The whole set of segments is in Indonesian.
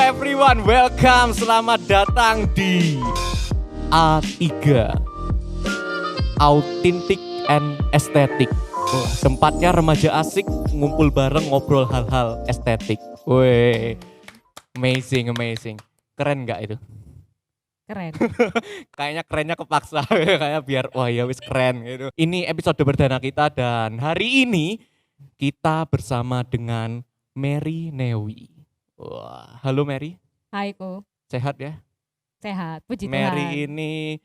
everyone, welcome, selamat datang di A3 Authentic and Aesthetic. Tempatnya remaja asik ngumpul bareng ngobrol hal-hal estetik. Wih, amazing. Keren gak itu? Keren. Kayaknya kerennya kepaksa, kayak biar wah ya wis keren gitu. Ini episode perdana kita dan hari ini kita bersama dengan Mary Newi. Wah, halo Mary. Hai Ko, Sehat ya? sehat, puji Mary Tuhan. ini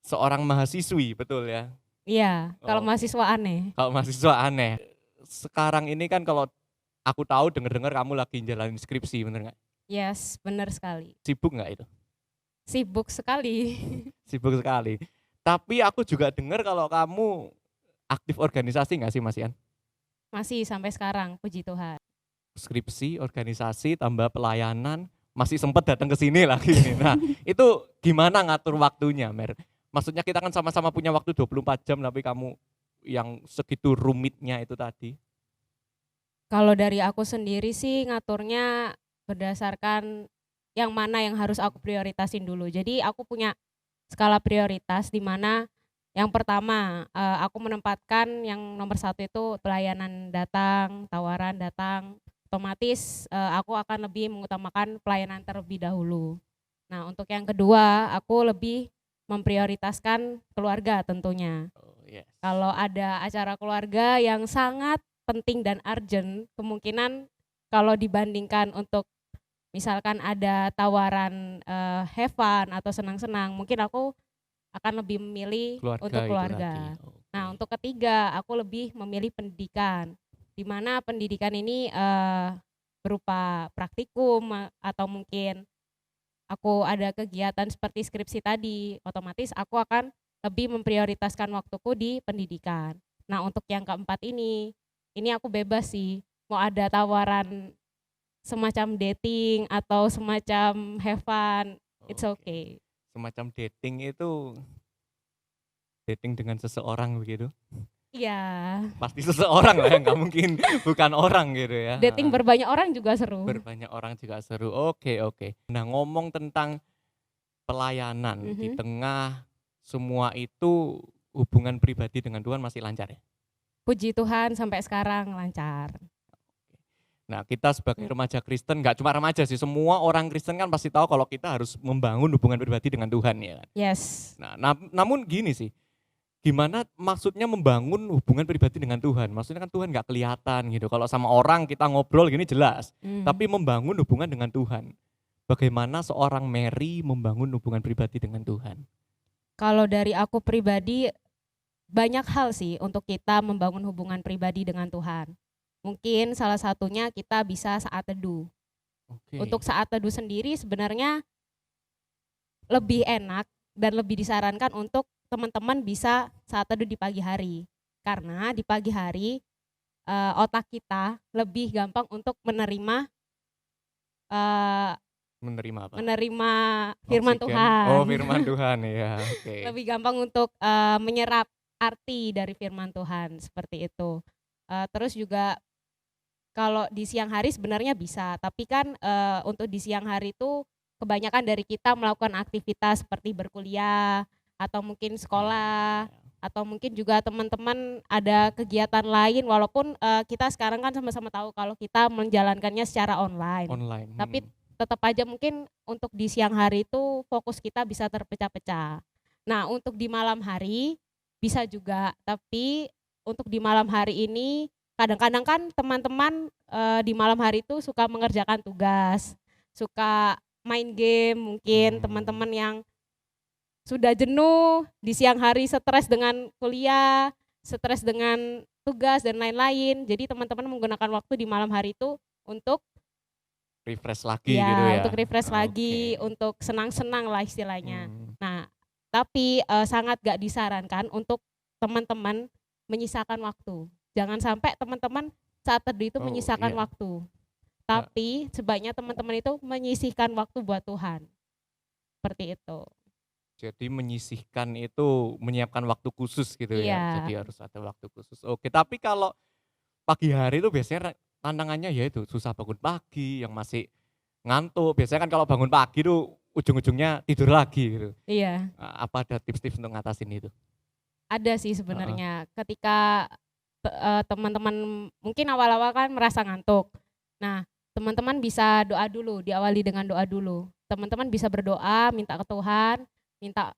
seorang mahasiswi, betul ya? Iya, kalau Oke. mahasiswa aneh. Kalau mahasiswa aneh. Sekarang ini kan kalau aku tahu dengar-dengar kamu lagi jalanin skripsi, bener nggak? Yes, benar sekali. Sibuk nggak itu? Sibuk sekali. Sibuk sekali. Tapi aku juga dengar kalau kamu aktif organisasi nggak sih Mas Ian? Masih sampai sekarang, puji Tuhan. Skripsi, organisasi, tambah pelayanan, masih sempat datang ke sini lagi. Nah, itu gimana ngatur waktunya, Mer? Maksudnya kita kan sama-sama punya waktu 24 jam, tapi kamu yang segitu rumitnya itu tadi. Kalau dari aku sendiri sih ngaturnya berdasarkan yang mana yang harus aku prioritasin dulu. Jadi aku punya skala prioritas di mana yang pertama aku menempatkan yang nomor satu itu pelayanan datang, tawaran datang. Otomatis aku akan lebih mengutamakan pelayanan terlebih dahulu. Nah untuk yang kedua aku lebih memprioritaskan keluarga tentunya. Oh, yes. Kalau ada acara keluarga yang sangat penting dan urgent, kemungkinan kalau dibandingkan untuk misalkan ada tawaran have fun atau senang-senang, mungkin aku akan lebih memilih Keluarga untuk itu keluarga. tadi. Oke. Nah untuk ketiga aku lebih memilih pendidikan, di mana pendidikan ini berupa praktikum atau mungkin aku ada kegiatan seperti skripsi tadi, otomatis aku akan lebih memprioritaskan waktuku di pendidikan. Nah untuk yang keempat ini aku bebas sih, mau ada tawaran semacam dating atau semacam have fun, it's Oke. okay. Semacam dating itu dating dengan seseorang begitu. Iya, Pasti seseorang lah ya, nggak mungkin bukan orang gitu ya. dating berbanyak orang juga seru. Berbanyak orang juga seru. Oke. Nah, ngomong tentang pelayanan di Mhm. tengah semua itu, hubungan pribadi dengan Tuhan masih lancar ya? Puji Tuhan sampai sekarang lancar. Nah, kita sebagai remaja Kristen, nggak cuma remaja sih, semua orang Kristen kan pasti tahu kalau kita harus membangun hubungan pribadi dengan Tuhan ya kan. Yes. Nah, namun gini sih, gimana maksudnya membangun hubungan pribadi dengan Tuhan? Maksudnya kan Tuhan nggak kelihatan gitu. Kalau sama orang kita ngobrol gini jelas, tapi membangun hubungan dengan Tuhan. Bagaimana seorang Mary membangun hubungan pribadi dengan Tuhan? Kalau dari aku pribadi banyak hal sih untuk kita membangun hubungan pribadi dengan Tuhan. Mungkin salah satunya kita bisa saat teduh. Oke. Untuk saat teduh sendiri sebenarnya lebih enak dan lebih disarankan untuk teman-teman bisa saat teduh di pagi hari. Karena di pagi hari otak kita lebih gampang untuk menerima Menerima apa? menerima firman Oksigen. Tuhan. Oh, firman Tuhan ya. Oke. Lebih gampang untuk menyerap arti dari firman Tuhan seperti itu. Terus juga kalau di siang hari sebenarnya bisa, tapi kan untuk di siang hari itu kebanyakan dari kita melakukan aktivitas seperti berkuliah atau mungkin sekolah atau mungkin juga teman-teman ada kegiatan lain walaupun kita sekarang kan sama-sama tahu kalau kita menjalankannya secara online. Online. Tapi tetap aja mungkin untuk di siang hari itu fokus kita bisa terpecah-pecah. Nah, untuk di malam hari bisa juga, tapi untuk di malam hari ini kadang-kadang kan teman-teman di malam hari itu suka mengerjakan tugas, suka main game, mungkin teman-teman yang sudah jenuh di siang hari stres dengan kuliah, stres dengan tugas dan lain-lain. Jadi teman-teman menggunakan waktu di malam hari itu untuk refresh lagi gitu ya. untuk refresh lagi, Oke. untuk senang-senang lah istilahnya. Hmm. Nah, tapi sangat gak disarankan untuk teman-teman menyisakan waktu. Jangan sampai teman-teman saat teduh itu Oh, menyisakan iya. waktu. Tapi sebaiknya teman-teman itu menyisihkan waktu buat Tuhan. Seperti itu. Jadi menyisihkan itu menyiapkan waktu khusus gitu ya. Iya. Jadi harus ada waktu khusus. Oke, tapi kalau pagi hari itu biasanya tantangannya ya itu susah bangun pagi, yang masih ngantuk. Biasanya kan kalau bangun pagi tuh ujung-ujungnya tidur lagi gitu. Iya. Apa ada tips-tips untuk ngatasin itu? Ada sih Heeh. sebenarnya. Ketika teman-teman mungkin awal-awal kan merasa ngantuk. Nah, teman-teman bisa doa dulu, diawali dengan doa dulu. Teman-teman bisa berdoa, minta ke Tuhan, minta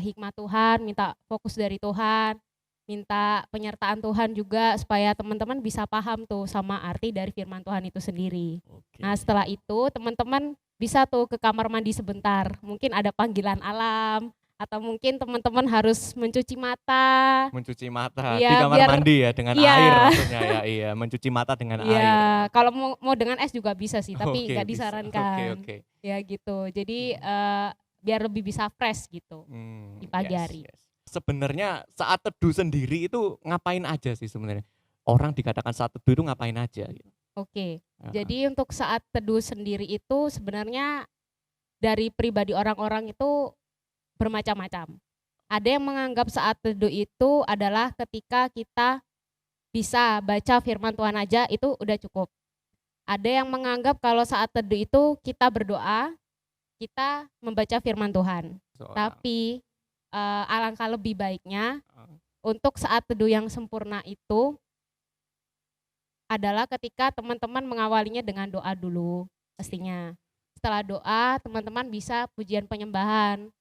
hikmat Tuhan, minta fokus dari Tuhan, minta penyertaan Tuhan juga supaya teman-teman bisa paham tuh sama arti dari firman Tuhan itu sendiri. Nah, Oke. setelah itu teman-teman bisa tuh ke kamar mandi sebentar. Mungkin ada panggilan alam atau mungkin teman-teman harus mencuci mata. Mencuci mata di Iya, kamar biar mandi ya dengan iya. air maksudnya ya, iya mencuci mata dengan Iya, air. kalau mau dengan es juga bisa sih, tapi Oke nggak bisa, oke disarankan. oke. Ya gitu. Jadi, Mhm. biar lebih bisa fresh gitu di pagi Yes hari. yes. Sebenarnya saat teduh sendiri itu ngapain aja sih sebenarnya? Orang dikatakan saat teduh itu ngapain aja gitu? Oke. Heeh. Jadi untuk saat teduh sendiri itu sebenarnya dari pribadi orang-orang itu bermacam-macam. Ada yang menganggap saat teduh itu adalah ketika kita bisa baca firman Tuhan aja itu udah cukup. Ada yang menganggap kalau saat teduh itu kita berdoa, kita membaca firman Tuhan. Seorang. Tapi, alangkah lebih baiknya Heeh. untuk saat teduh yang sempurna itu adalah ketika teman-teman mengawalinya dengan doa dulu Sip. pastinya. Setelah doa, teman-teman bisa pujian penyembahan.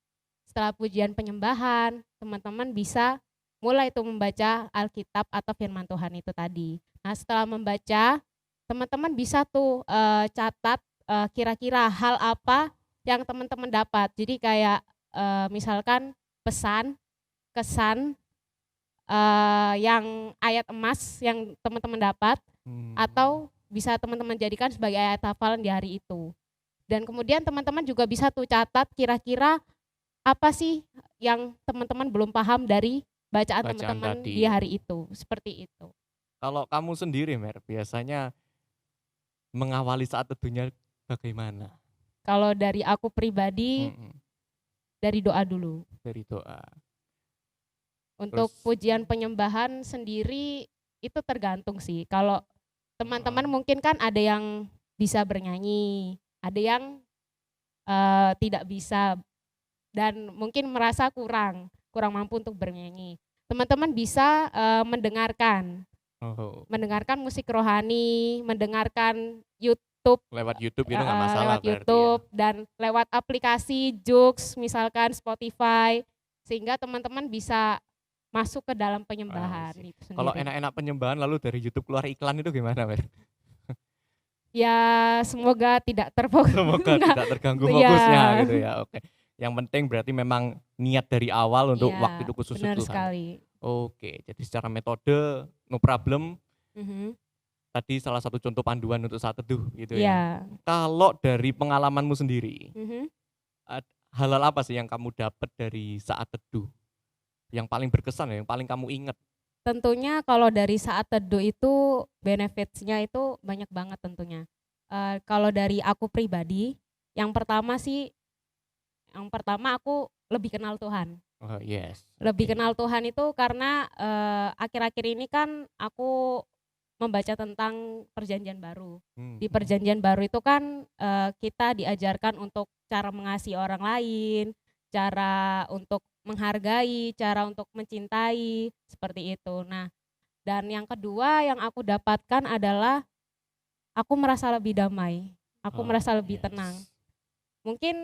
Setelah pujian penyembahan, teman-teman bisa mulai tuh membaca Alkitab atau firman Tuhan itu tadi. Nah, setelah membaca, teman-teman bisa tuh, catat, kira-kira hal apa yang teman-teman dapat. Jadi kayak, misalkan pesan, kesan, yang ayat emas yang teman-teman dapat, Mmm. atau bisa teman-teman jadikan sebagai ayat hafalan di hari itu. Dan kemudian teman-teman juga bisa tuh catat kira-kira apa sih yang teman-teman belum paham dari bacaan Bacaan teman-teman di tadi ya. hari itu, seperti itu. Kalau kamu sendiri biasanya mengawali saat teduhnya bagaimana? Kalau dari aku pribadi, Mhm, dari doa dulu. dari doa. Untuk Terus pujian penyembahan sendiri itu tergantung sih. Kalau heeh, teman-teman mungkin kan ada yang bisa bernyanyi, ada yang, tidak bisa dan mungkin merasa kurang mampu untuk bernyanyi. Teman-teman bisa, mendengarkan oh, mendengarkan musik rohani, mendengarkan YouTube, lewat YouTube itu nggak masalah lewat berarti ya? YouTube dan lewat aplikasi Joox misalkan, Spotify, sehingga teman-teman bisa masuk ke dalam I penyembahan see. itu Kalau sendiri. enak-enak penyembahan lalu dari YouTube keluar iklan itu gimana, Ya semoga tidak Semoga enggak, tidak terganggu ya, fokusnya gitu ya, oke. Yang penting berarti memang niat dari awal untuk waktu iya itu khusus benar untuk Tuhan. sekali. Oke, jadi secara metode no problem, Mhm, tadi salah satu contoh panduan untuk saat teduh gitu ya. iya, Kalau dari pengalamanmu sendiri, mhm. hal-hal apa sih yang kamu dapat dari saat teduh? Yang paling berkesan ya, yang paling kamu ingat? Tentunya kalau dari saat teduh itu benefits-nya itu banyak banget tentunya. Kalau dari aku pribadi, yang pertama sih, yang pertama aku lebih kenal Tuhan. Oh yes, Lebih oke. kenal Tuhan itu karena, akhir-akhir ini kan aku membaca tentang perjanjian baru. Di Mhm. perjanjian baru itu kan, kita diajarkan untuk cara mengasihi orang lain, cara untuk menghargai, cara untuk mencintai, seperti itu. Nah, dan yang kedua yang aku dapatkan adalah aku merasa lebih damai, aku Oh merasa lebih tenang. yes. Mungkin,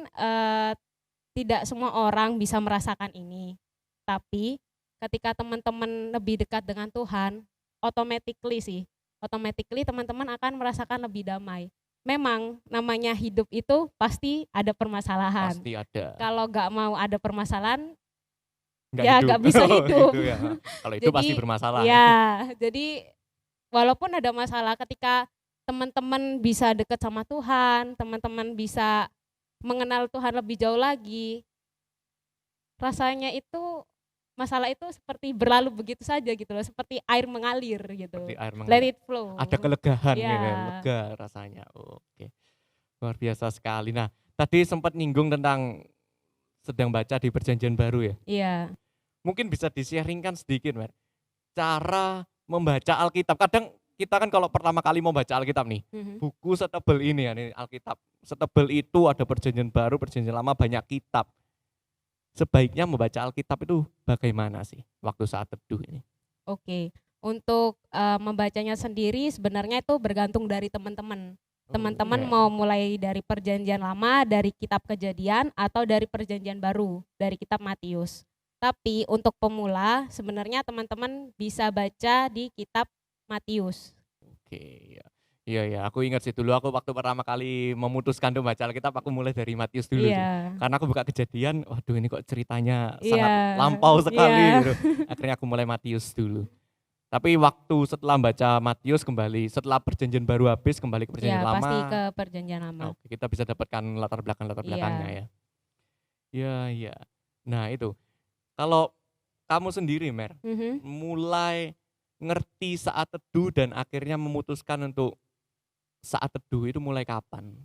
tidak semua orang bisa merasakan ini, tapi ketika teman-teman lebih dekat dengan Tuhan, automatically sih, automatically teman-teman akan merasakan lebih damai. Memang namanya hidup itu pasti ada permasalahan, Pasti ada. kalau nggak mau ada permasalahan, Nggak ya hidup. nggak bisa Oh hidup. gitu ya, kalau itu pasti Jadi bermasalah ya. ya, jadi walaupun ada masalah ketika teman-teman bisa dekat sama Tuhan, teman-teman bisa mengenal Tuhan lebih jauh lagi, rasanya itu masalah itu seperti berlalu begitu saja gitu loh, seperti air mengalir Seperti gitu. air Let mengalir. it flow. Ada kelegaan Iya, gitu ya, lega rasanya. Oke, luar biasa sekali. Nah, tadi sempat nyinggung tentang sedang baca di Perjanjian Baru ya. iya, Mungkin bisa di-sharing-kan sedikit, cara membaca Alkitab. Kadang kita kan kalau pertama kali mau baca Alkitab nih, buku setebel ini ya nih Alkitab. Setebel itu ada perjanjian baru, perjanjian lama, banyak kitab. Sebaiknya membaca Alkitab itu bagaimana sih waktu saat teduh ini? Oke, untuk membacanya sendiri sebenarnya itu bergantung dari teman-teman. Teman-teman Iya. mau mulai dari perjanjian lama, dari kitab Kejadian, atau dari perjanjian baru, dari kitab Matius. Tapi untuk pemula sebenarnya teman-teman bisa baca di kitab Matius. Oke, ya. Iya ya, aku ingat sih dulu aku waktu pertama kali memutuskan untuk baca Alkitab, aku mulai dari Matius dulu sih. Iya, Karena aku buka Kejadian, waduh ini kok ceritanya iya, sangat lampau iya. sekali gitu. Akhirnya aku mulai Matius dulu. Tapi waktu setelah baca Matius kembali, setelah perjanjian baru habis kembali ke perjanjian Iya, pasti lama, ke perjanjian lama. oke, kita bisa dapatkan latar belakangnya Iya. ya. Iya, iya. Nah itu, kalau kamu sendiri Mer, Mhm. mulai ngerti saat teduh dan akhirnya memutuskan untuk saat teduh itu mulai kapan?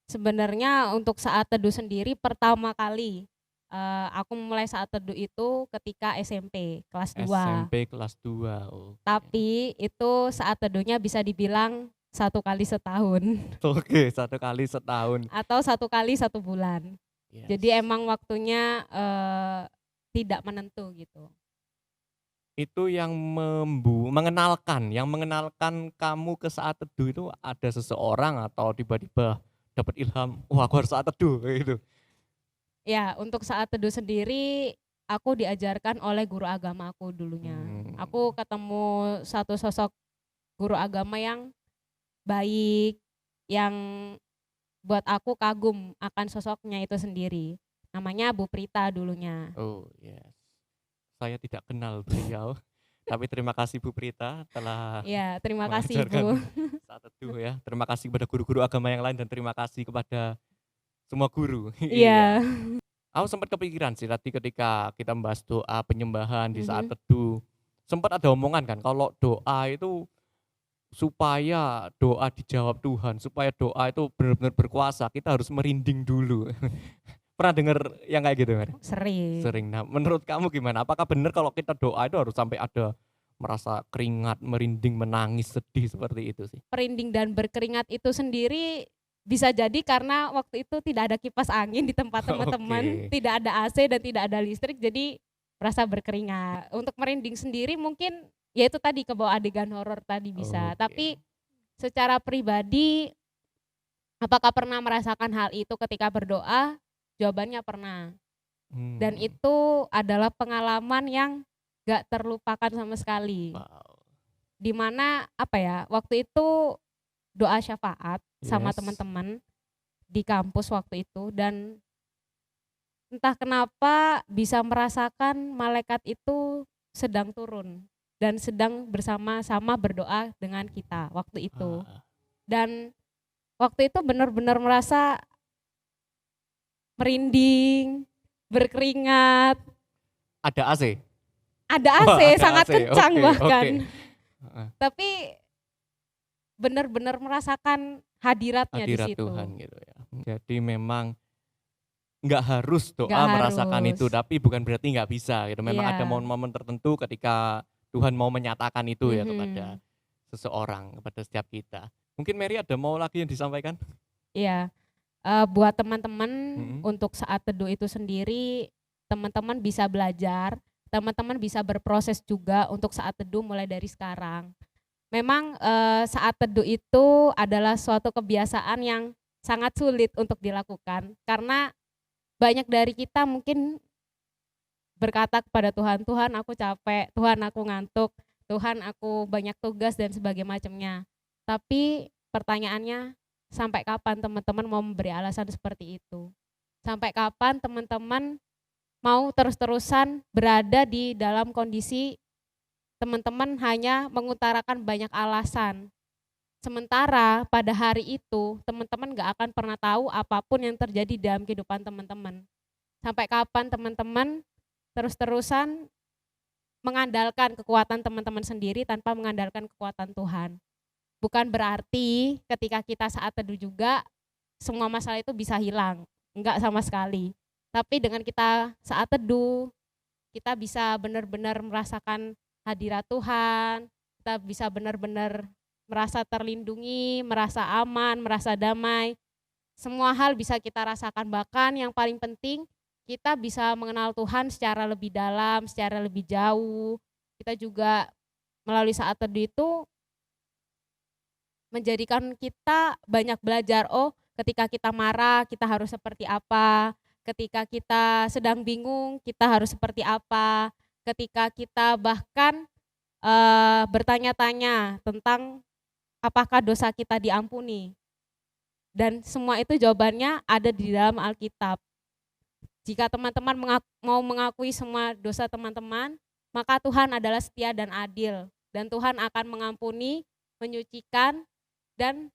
Sebenarnya untuk saat teduh sendiri pertama kali aku mulai saat teduh itu ketika SMP kelas 2. SMP kelas 2, oke. Tapi itu saat teduhnya bisa dibilang 1 kali setahun Oke, 1 kali setahun. atau 1 kali 1 bulan. Jadi Yes. emang waktunya tidak menentu gitu. Itu yang yang mengenalkan kamu ke saat teduh itu ada seseorang atau tiba-tiba dapat ilham, "Wah, aku harus saat teduh," kayak gitu? Ya, untuk saat teduh sendiri aku diajarkan oleh guru agama aku dulunya. Mmm, Aku ketemu satu sosok guru agama yang baik, yang buat aku kagum akan sosoknya itu sendiri. Namanya Bu Prita dulunya. oh, yes. Saya tidak kenal beliau, tapi terima kasih Bu Prita telah Ya, terima kasih Bu. mengajarkan saat teduh ya. Terima kasih kepada guru-guru agama yang lain dan terima kasih kepada semua guru. Iya. Iya. Aku sempat kepikiran sih tadi ketika kita membahas doa penyembahan di saat Mhm. teduh. Sempat ada omongan kan kalau doa itu supaya doa dijawab Tuhan, supaya doa itu benar-benar berkuasa, kita harus merinding dulu. Pernah dengar yang kayak gitu kan? Sering. Sering. Nah, menurut kamu gimana? Apakah benar kalau kita doa itu harus sampai ada merasa keringat, merinding, menangis, sedih seperti itu sih? Merinding dan berkeringat itu sendiri bisa jadi karena waktu itu tidak ada kipas angin di tempat teman-teman, Oke. tidak ada AC dan tidak ada listrik, jadi merasa berkeringat. Untuk merinding sendiri mungkin ya itu tadi kebawa adegan horor tadi bisa. Oke. Tapi secara pribadi apakah pernah merasakan hal itu ketika berdoa? Jawabannya pernah. Dan Hmm. itu adalah pengalaman yang gak terlupakan sama sekali. Wow. Dimana apa ya, waktu itu doa syafaat sama Yes. teman-teman di kampus waktu itu, dan entah kenapa bisa merasakan malaikat itu sedang turun dan sedang bersama-sama berdoa dengan kita waktu itu. Ah, Dan waktu itu benar-benar merasa merinding, berkeringat, ada AC? ada Wah, AC ada sangat AC. kencang Oke, bahkan. oke. Heeh. Tapi benar-benar merasakan hadiratnya di Hadirat situ. Tuhan gitu ya. Jadi memang nggak harus Nggak doa merasakan harus. itu, tapi bukan berarti nggak bisa gitu. Memang ada Iya. momen-momen tertentu ketika Tuhan mau menyatakan itu ya kepada Mhm. seseorang, kepada setiap kita. Mungkin Mary ada mau lagi yang disampaikan? Iya. Buat teman-teman Mhm. untuk saat teduh itu sendiri, teman-teman bisa belajar, teman-teman bisa berproses juga untuk saat teduh mulai dari sekarang. Memang saat teduh itu adalah suatu kebiasaan yang sangat sulit untuk dilakukan karena banyak dari kita mungkin berkata kepada Tuhan, "Tuhan aku capek, Tuhan aku ngantuk, Tuhan aku banyak tugas dan sebagainya macamnya." Tapi pertanyaannya, sampai kapan teman-teman mau memberi alasan seperti itu? Sampai kapan teman-teman mau terus-terusan berada di dalam kondisi teman-teman hanya mengutarakan banyak alasan? Sementara pada hari itu teman-teman gak akan pernah tahu apapun yang terjadi dalam kehidupan teman-teman. Sampai kapan teman-teman terus-terusan mengandalkan kekuatan teman-teman sendiri tanpa mengandalkan kekuatan Tuhan. Bukan berarti ketika kita saat teduh juga semua masalah itu bisa hilang, enggak sama sekali. Tapi dengan kita saat teduh, kita bisa benar-benar merasakan hadirat Tuhan, kita bisa benar-benar merasa terlindungi, merasa aman, merasa damai. Semua hal bisa kita rasakan, bahkan yang paling penting kita bisa mengenal Tuhan secara lebih dalam, secara lebih jauh. Kita juga melalui saat teduh itu menjadikan kita banyak belajar, oh ketika kita marah kita harus seperti apa, ketika kita sedang bingung kita harus seperti apa, ketika kita bahkan bertanya-tanya tentang apakah dosa kita diampuni. Dan semua itu jawabannya ada di dalam Alkitab. Jika teman-teman mau mengakui semua dosa teman-teman, maka Tuhan adalah setia dan adil. Dan Tuhan akan mengampuni, menyucikan, dan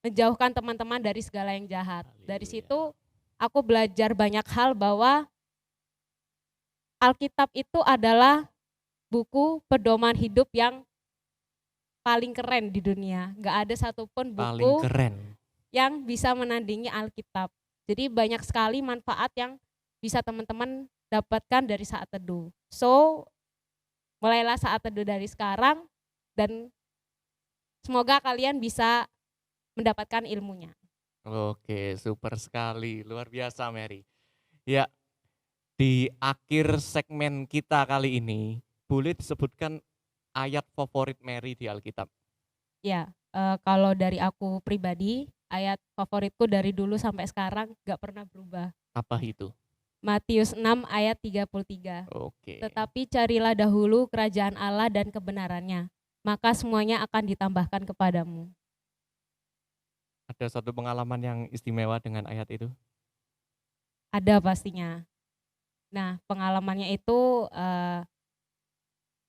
menjauhkan teman-teman dari segala yang jahat. Dari situ aku belajar banyak hal bahwa Alkitab itu adalah buku pedoman hidup yang paling keren di dunia. Gak ada satupun buku yang bisa menandingi Alkitab. Jadi banyak sekali manfaat yang bisa teman-teman dapatkan dari saat teduh. So, mulailah saat teduh dari sekarang dan semoga kalian bisa mendapatkan ilmunya. Oke, super sekali. Luar biasa, Mary. Ya, di akhir segmen kita kali ini, boleh disebutkan ayat favorit Mary di Alkitab? Ya, kalau dari aku pribadi, ayat favoritku dari dulu sampai sekarang gak pernah berubah. Apa itu? Matius 6 ayat 33. Oke. Tetapi carilah dahulu kerajaan Allah dan kebenarannya, maka semuanya akan ditambahkan kepadamu. Ada satu pengalaman yang istimewa dengan ayat itu? Ada pastinya. Nah, pengalamannya itu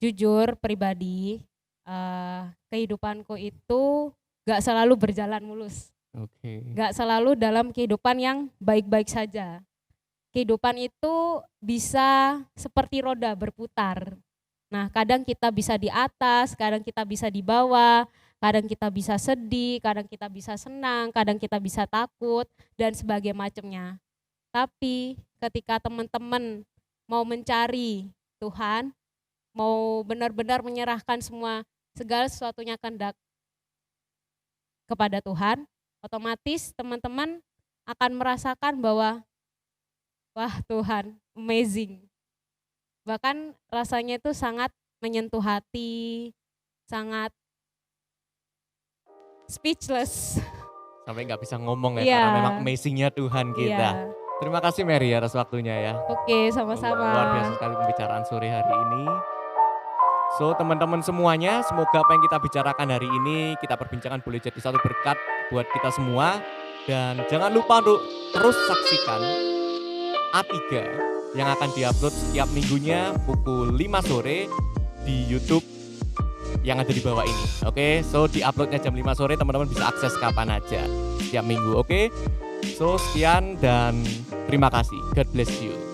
jujur pribadi, kehidupanku itu gak selalu berjalan mulus. Gak selalu dalam kehidupan yang baik-baik saja. Kehidupan itu bisa seperti roda berputar. Nah, kadang kita bisa di atas, kadang kita bisa di bawah, kadang kita bisa sedih, kadang kita bisa senang, kadang kita bisa takut, dan sebagainya macamnya. Tapi ketika teman-teman mau mencari Tuhan, mau benar-benar menyerahkan segala sesuatunya kehendak kepada Tuhan, otomatis teman-teman akan merasakan bahwa wah Tuhan, amazing. Bahkan rasanya itu sangat menyentuh hati, sangat speechless. Sampai nggak bisa ngomong ya, karena memang amazingnya Tuhan kita. Terima kasih Mary atas waktunya ya. Oke, sama-sama. Luar biasa sekali pembicaraan sore hari ini. So teman-teman semuanya, semoga apa yang kita bicarakan hari ini, kita perbincangkan boleh jadi satu berkat buat kita semua. Dan jangan lupa untuk terus saksikan A3 yang akan diupload setiap minggunya pukul 5 sore di YouTube yang ada di bawah ini. Oke, so di-uploadnya jam 5 sore, teman-teman bisa akses kapan aja setiap minggu. Oke, so sekian dan terima kasih. God bless you.